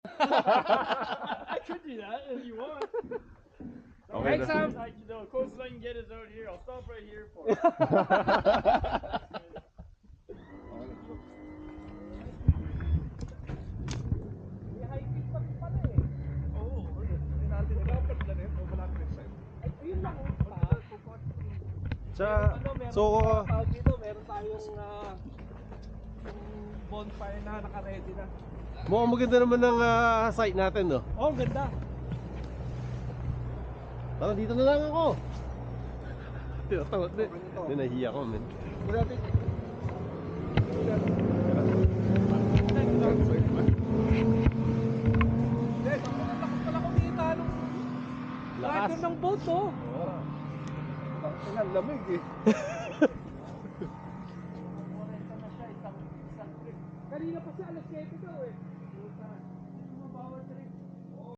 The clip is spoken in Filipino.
I could do that if you want. Okay, Next that's- time, the closest I can get is out here. I'll stop right here for Dito meron tayong bonfire na naka-ready na. mukhang maganda naman ng site natin, no? Oh, ganda. Tara, dito na lang ako. Tinatawad din. Hindi, nahihiya ko, men. Pala kumita nung Lakas. driver ng boat, oh. Lamig eh.